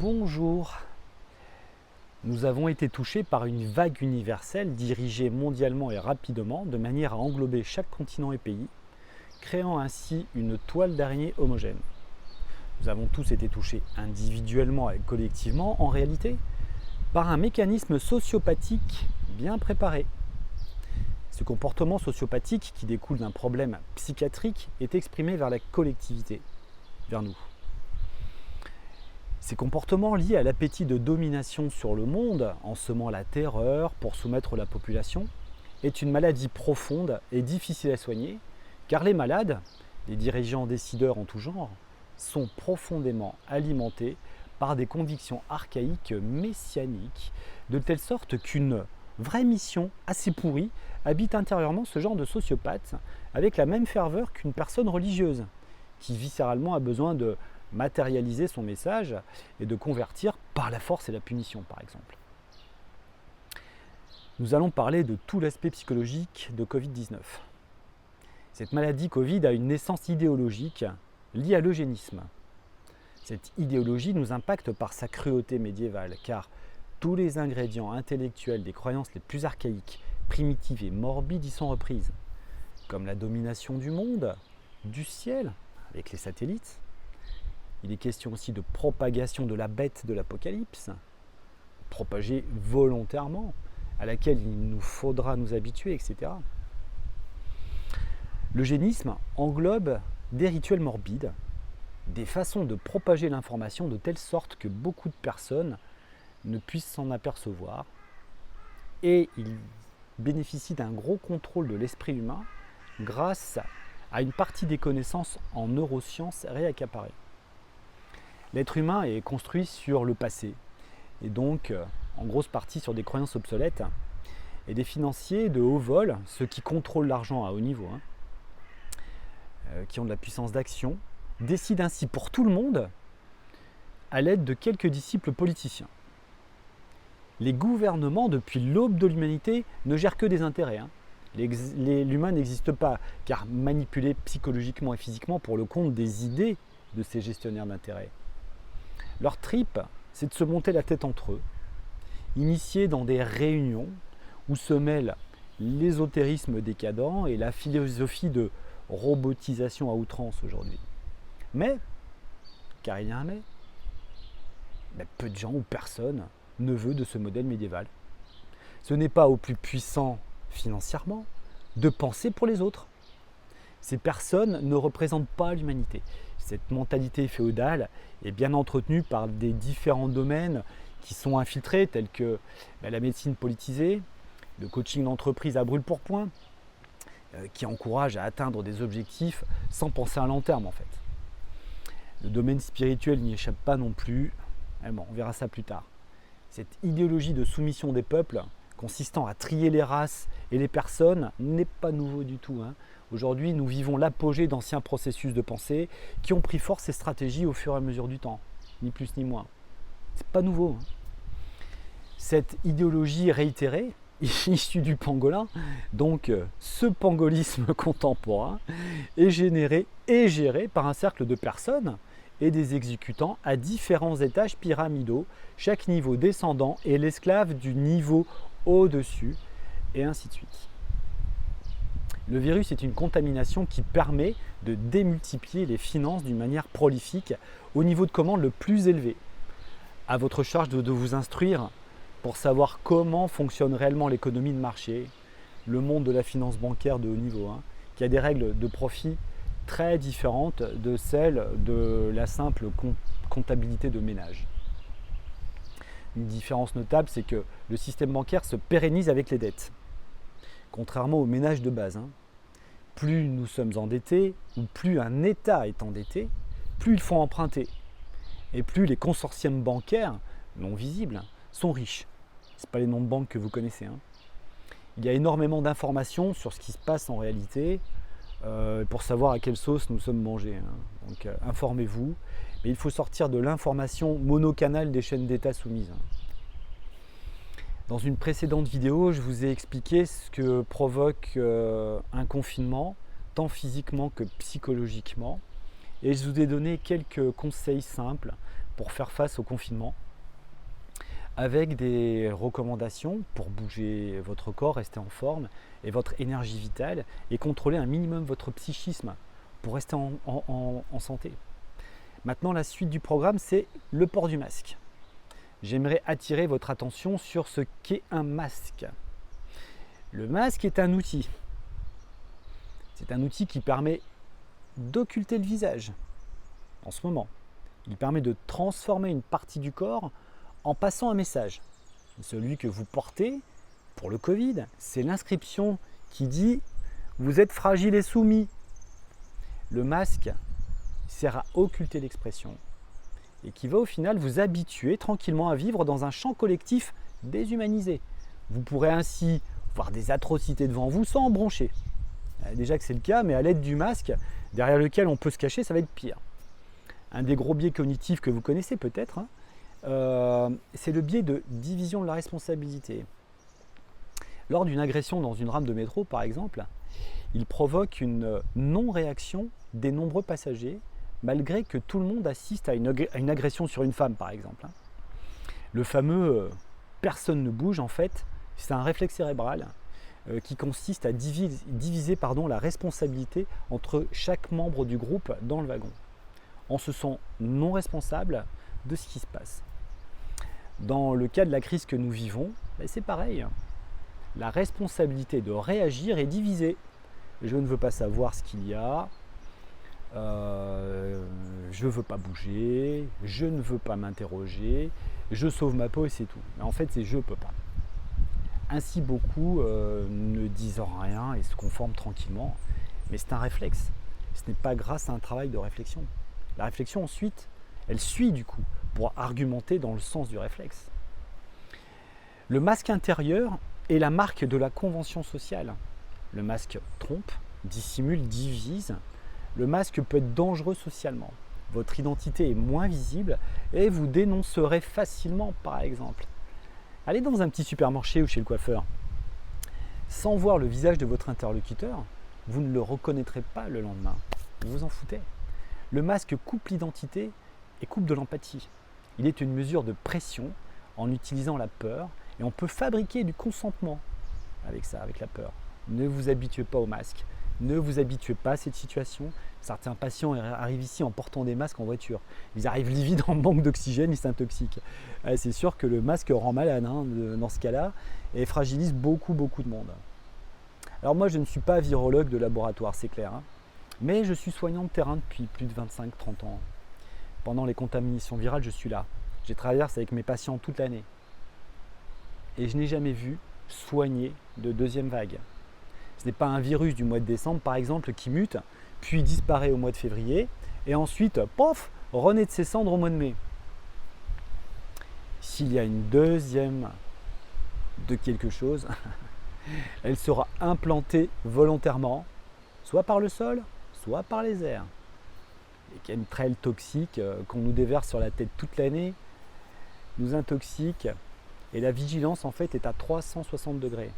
Bonjour. Nous avons été touchés par une vague universelle dirigée mondialement et rapidement de manière à englober chaque continent et pays, créant ainsi une toile d'araignée homogène. Nous avons tous été touchés individuellement et collectivement, en réalité, par un mécanisme sociopathique bien préparé. Ce comportement sociopathique qui découle d'un problème psychiatrique est exprimé vers la collectivité, vers nous. Ces comportements liés à l'appétit de domination sur le monde, en semant la terreur pour soumettre la population, est une maladie profonde et difficile à soigner, car les malades, les dirigeants décideurs en tout genre, sont profondément alimentés par des convictions archaïques messianiques, de telle sorte qu'une vraie mission assez pourrie habite intérieurement ce genre de sociopathe avec la même ferveur qu'une personne religieuse, qui viscéralement a besoin de matérialiser son message et de convertir par la force et la punition, par exemple. Nous allons parler de tout l'aspect psychologique de Covid-19. Cette maladie Covid a une naissance idéologique liée à l'eugénisme. Cette idéologie nous impacte par sa cruauté médiévale, car tous les ingrédients intellectuels des croyances les plus archaïques, primitives et morbides y sont reprises, comme la domination du monde, du ciel, avec les satellites. Il est question aussi de propagation de la bête de l'Apocalypse, propagée volontairement, à laquelle il nous faudra nous habituer, etc. L'eugénisme englobe des rituels morbides, des façons de propager l'information de telle sorte que beaucoup de personnes ne puissent s'en apercevoir, et il bénéficie d'un gros contrôle de l'esprit humain grâce à une partie des connaissances en neurosciences réaccaparées. L'être humain est construit sur le passé, et donc en grosse partie sur des croyances obsolètes, et des financiers de haut vol, ceux qui contrôlent l'argent à haut niveau, qui ont de la puissance d'action, décident ainsi pour tout le monde à l'aide de quelques disciples politiciens. Les gouvernements, depuis l'aube de l'humanité, ne gèrent que des intérêts. L'humain n'existe pas, car manipulé psychologiquement et physiquement pour le compte des idées de ces gestionnaires d'intérêts. Leur trip, c'est de se monter la tête entre eux, initiés dans des réunions où se mêlent l'ésotérisme décadent et la philosophie de robotisation à outrance aujourd'hui. Mais, car il y a un mais, peu de gens ou personne ne veut de ce modèle médiéval. Ce n'est pas aux plus puissants financièrement de penser pour les autres. Ces personnes ne représentent pas l'humanité. Cette mentalité féodale est bien entretenue par des différents domaines qui sont infiltrés, tels que la médecine politisée, le coaching d'entreprise à brûle-pourpoint, qui encourage à atteindre des objectifs sans penser à long terme en fait. Le domaine spirituel n'y échappe pas non plus, mais bon, on verra ça plus tard. Cette idéologie de soumission des peuples, consistant à trier les races et les personnes, n'est pas nouveau du tout. Aujourd'hui, nous vivons l'apogée d'anciens processus de pensée qui ont pris force et stratégie au fur et à mesure du temps, ni plus ni moins. C'est pas nouveau. Cette idéologie réitérée, issue du pangolin, donc ce pangolisme contemporain, est généré et géré par un cercle de personnes et des exécutants à différents étages pyramidaux, chaque niveau descendant est l'esclave du niveau au-dessus, et ainsi de suite. Le virus est une contamination qui permet de démultiplier les finances d'une manière prolifique au niveau de commande le plus élevé. À votre charge de vous instruire pour savoir comment fonctionne réellement l'économie de marché, le monde de la finance bancaire de haut niveau, qui a des règles de profit très différentes de celles de la simple comptabilité de ménage. Une différence notable, c'est que le système bancaire se pérennise avec les dettes, contrairement aux ménages de base. Plus nous sommes endettés, ou plus un État est endetté, plus il faut emprunter. Et plus les consortiums bancaires, non visibles, sont riches. Ce n'est pas les noms de banques que vous connaissez. Il y a énormément d'informations sur ce qui se passe en réalité, pour savoir à quelle sauce nous sommes mangés. Donc informez-vous. Mais il faut sortir de l'information monocanale des chaînes d'État soumises. Dans une précédente vidéo, je vous ai expliqué ce que provoque un confinement, tant physiquement que psychologiquement. Et je vous ai donné quelques conseils simples pour faire face au confinement, avec des recommandations pour bouger votre corps, rester en forme et votre énergie vitale et contrôler un minimum votre psychisme pour rester en santé. Maintenant, la suite du programme, c'est le port du masque. J'aimerais attirer votre attention sur ce qu'est un masque. Le masque est un outil. C'est un outil qui permet d'occulter le visage en ce moment. Il permet de transformer une partie du corps en passant un message. Celui que vous portez pour le Covid, c'est l'inscription qui dit « Vous êtes fragile et soumis ». Le masque sert à occulter l'expression et qui va au final vous habituer tranquillement à vivre dans un champ collectif déshumanisé. Vous pourrez ainsi voir des atrocités devant vous sans en broncher. Déjà que c'est le cas, mais à l'aide du masque, derrière lequel on peut se cacher, ça va être pire. Un des gros biais cognitifs que vous connaissez peut-être, c'est le biais de division de la responsabilité. Lors d'une agression dans une rame de métro, par exemple, il provoque une non-réaction des nombreux passagers, malgré que tout le monde assiste à une agression sur une femme, par exemple. Le fameux personne ne bouge, en fait, c'est un réflexe cérébral qui consiste à diviser la responsabilité entre chaque membre du groupe dans le wagon. On se sent non responsable de ce qui se passe. Dans le cas de la crise que nous vivons, c'est pareil. La responsabilité de réagir est divisée. Je ne veux pas savoir ce qu'il y a, je ne veux pas bouger, je ne veux pas m'interroger, je sauve ma peau et c'est tout. Mais en fait, c'est je ne peux pas. Ainsi, beaucoup ne disent rien et se conforment tranquillement. Mais c'est un réflexe. Ce n'est pas grâce à un travail de réflexion. La réflexion, ensuite, elle suit du coup pour argumenter dans le sens du réflexe. Le masque intérieur est la marque de la convention sociale. Le masque trompe, dissimule, divise. Le masque peut être dangereux socialement. Votre identité est moins visible et vous dénoncerez facilement, par exemple. Allez dans un petit supermarché ou chez le coiffeur. Sans voir le visage de votre interlocuteur, vous ne le reconnaîtrez pas le lendemain. Vous vous en foutez. Le masque coupe l'identité et coupe de l'empathie. Il est une mesure de pression en utilisant la peur et on peut fabriquer du consentement avec ça, avec la peur. Ne vous habituez pas au masque. Ne vous habituez pas à cette situation. Certains patients arrivent ici en portant des masques en voiture. Ils arrivent livides en manque d'oxygène, ils s'intoxiquent. C'est sûr que le masque rend malade dans ce cas-là et fragilise beaucoup de monde. Alors moi, je ne suis pas virologue de laboratoire, c'est clair. Mais je suis soignant de terrain depuis plus de 25-30 ans. Pendant les contaminations virales, je suis là. J'ai traversé avec mes patients toute l'année. Et je n'ai jamais vu soigner de deuxième vague. Ce n'est pas un virus du mois de décembre, par exemple, qui mute, puis disparaît au mois de février, et ensuite, pof, renaît de ses cendres au mois de mai. S'il y a une deuxième de quelque chose, elle sera implantée volontairement, soit par le sol, soit par les airs. Les chemtrails toxiques qu'on nous déverse sur la tête toute l'année nous intoxiquent, et la vigilance en fait est à 360 degrés.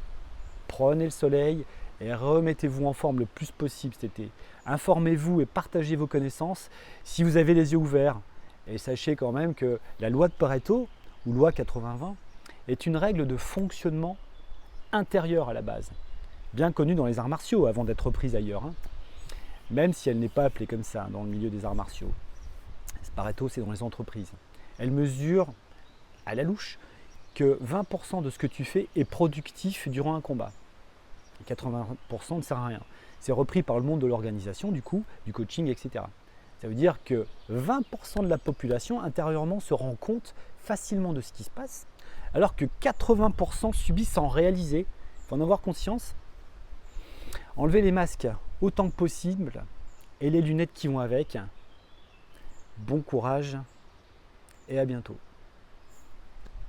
Prenez le soleil et remettez-vous en forme le plus possible cet été. Informez-vous et partagez vos connaissances si vous avez les yeux ouverts. Et sachez quand même que la loi de Pareto, ou loi 80-20, est une règle de fonctionnement intérieur à la base, bien connue dans les arts martiaux avant d'être reprise ailleurs, même si elle n'est pas appelée comme ça dans le milieu des arts martiaux. Pareto, c'est dans les entreprises. Elle mesure à la louche que 20% de ce que tu fais est productif durant un combat. Et 80% ne sert à rien. C'est repris par le monde de l'organisation, du coup, du coaching, etc. Ça veut dire que 20% de la population intérieurement se rend compte facilement de ce qui se passe, alors que 80% subissent sans réaliser. Il faut en avoir conscience. Enlevez les masques autant que possible et les lunettes qui vont avec. Bon courage et à bientôt.